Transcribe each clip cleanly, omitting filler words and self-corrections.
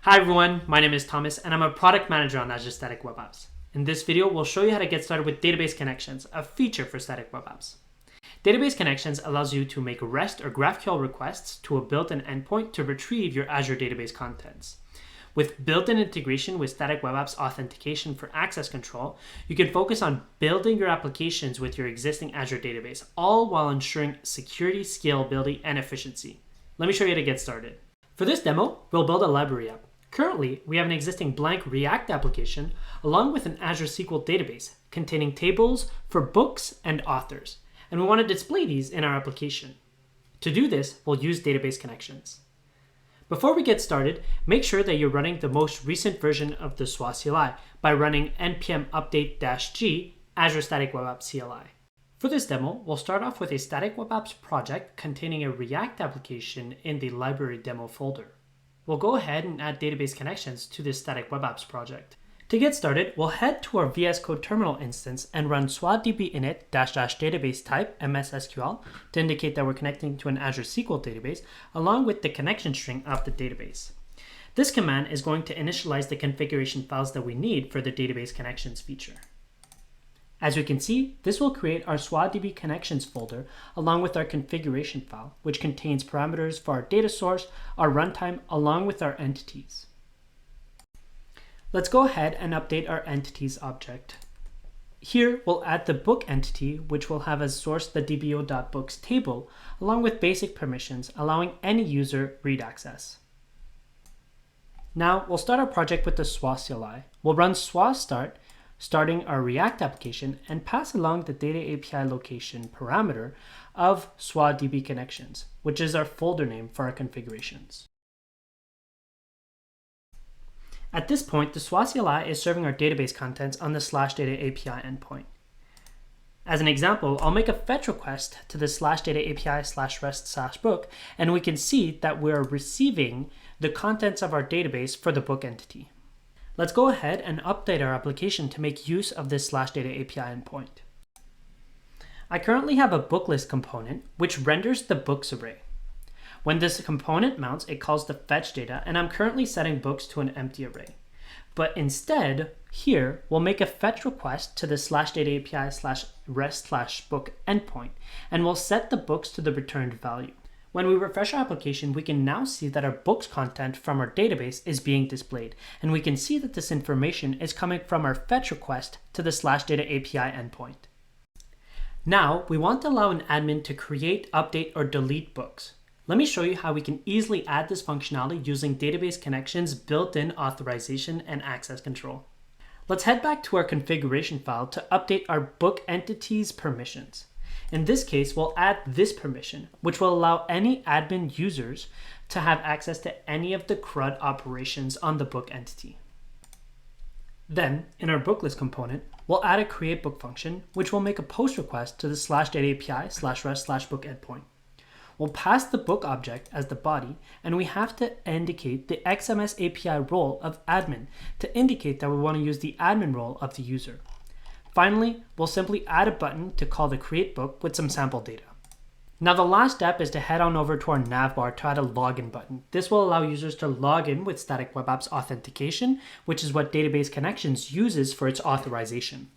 Hi everyone, my name is Thomas and I'm a product manager on Azure Static Web Apps. In this video, we'll show you how to get started with database connections, a feature for static web apps. Database connections allows you to make REST or GraphQL requests to a built-in endpoint to retrieve your Azure database contents. With built-in integration with static web apps authentication for access control, you can focus on building your applications with your existing Azure database, all while ensuring security, scalability, and efficiency. Let me show you how to get started. For this demo, we'll build a library app. Currently, we have an existing blank React application along with an Azure SQL database containing tables for books and authors, and we want to display these in our application. To do this, we'll use database connections. Before we get started, make sure that you're running the most recent version of the SWA CLI by running npm update-g Azure Static Web Apps CLI. For this demo, we'll start off with a Static Web Apps project containing a React application in the library demo folder. We'll go ahead and add database connections to this Static Web Apps project. To get started, we'll head to our VS Code terminal instance and run swadb init --database type MSSQL to indicate that we're connecting to an Azure SQL database along with the connection string of the database. This command is going to initialize the configuration files that we need for the database connections feature. As we can see, this will create our swadb connections folder along with our configuration file, which contains parameters for our data source, our runtime, along with our entities. Let's go ahead and update our entities object. Here, we'll add the book entity, which will have as source the dbo.books table, along with basic permissions, allowing any user read access. Now, we'll start our project with the SWA CLI. We'll run SWA start, starting our React application, and pass along the data API location parameter of swadb connections, which is our folder name for our configurations. At this point, the SWA CLI is serving our database contents on the /data API endpoint. As an example, I'll make a fetch request to the /data API /rest/book, and we can see that we're receiving the contents of our database for the book entity. Let's go ahead and update our application to make use of this /data API endpoint. I currently have a book list component which renders the books array. When this component mounts, it calls the fetch data, and I'm currently setting books to an empty array. But instead, here, we'll make a fetch request to the /data API /rest/book endpoint, and we'll set the books to the returned value. When we refresh our application, we can now see that our books content from our database is being displayed, and we can see that this information is coming from our fetch request to the /data API endpoint. Now, we want to allow an admin to create, update, or delete books. Let me show you how we can easily add this functionality using database connections, built-in authorization, and access control. Let's head back to our configuration file to update our book entity's permissions. In this case, we'll add this permission, which will allow any admin users to have access to any of the CRUD operations on the book entity. Then, in our book list component, we'll add a create book function, which will make a post request to the /data API /rest/book endpoint. We'll pass the book object as the body, and we have to indicate the XMS API role of admin to indicate that we want to use the admin role of the user. Finally, we'll simply add a button to call the create book with some sample data. Now the last step is to head on over to our navbar to add a login button. This will allow users to log in with Static Web Apps authentication, which is what Database Connections uses for its authorization.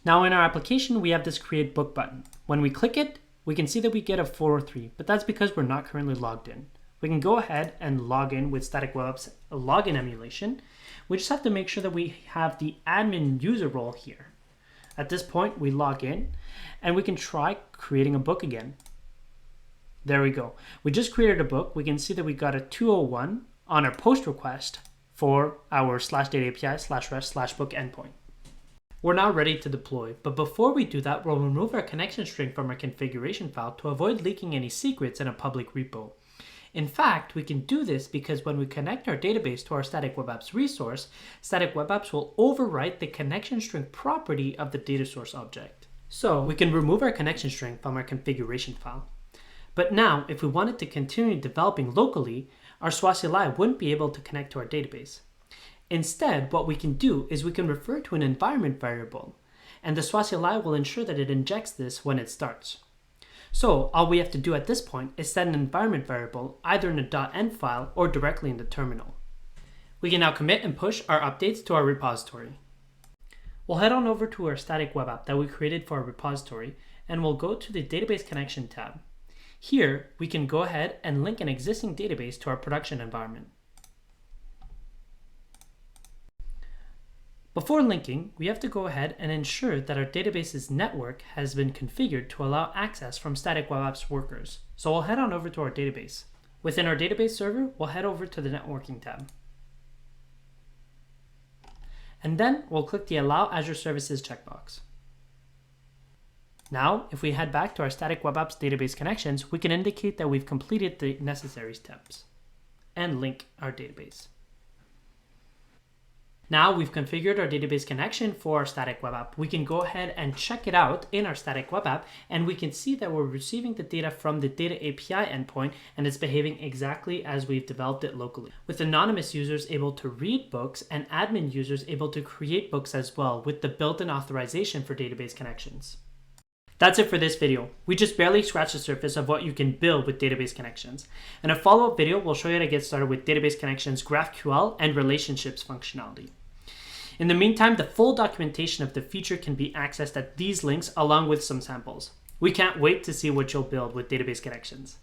Now in our application, we have this create book button. When we click it, we can see that we get a 403, but that's because we're not currently logged in. We can go ahead and log in with Static Web Apps login emulation. We just have to make sure that we have the admin user role here. At this point, we log in and we can try creating a book again. There we go. We just created a book. We can see that we got a 201 on our post request for our /data API /rest/book endpoint. We're now ready to deploy, but before we do that, we'll remove our connection string from our configuration file to avoid leaking any secrets in a public repo. In fact, we can do this because when we connect our database to our Static Web Apps resource, Static Web Apps will overwrite the connection string property of the data source object. So we can remove our connection string from our configuration file. But now, if we wanted to continue developing locally, our SWA CLI wouldn't be able to connect to our database. Instead, what we can do is we can refer to an environment variable, and the SWA CLI will ensure that it injects this when it starts. So all we have to do at this point is set an environment variable either in a .env file or directly in the terminal. We can now commit and push our updates to our repository. We'll head on over to our static web app that we created for our repository, and we'll go to the Database Connection tab. Here, we can go ahead and link an existing database to our production environment. Before linking, we have to go ahead and ensure that our database's network has been configured to allow access from static web apps workers. So we'll head on over to our database. Within our database server, we'll head over to the networking tab. And then we'll click the Allow Azure Services checkbox. Now, if we head back to our static web apps database connections, we can indicate that we've completed the necessary steps and link our database. Now we've configured our database connection for our static web app. We can go ahead and check it out in our static web app, and we can see that we're receiving the data from the data API endpoint, and it's behaving exactly as we've developed it locally, with anonymous users able to read books and admin users able to create books as well, with the built-in authorization for database connections. That's it for this video. We just barely scratched the surface of what you can build with database connections. In a follow-up video, we'll show you how to get started with database connections, GraphQL, and relationships functionality. In the meantime, the full documentation of the feature can be accessed at these links along with some samples. We can't wait to see what you'll build with database connections.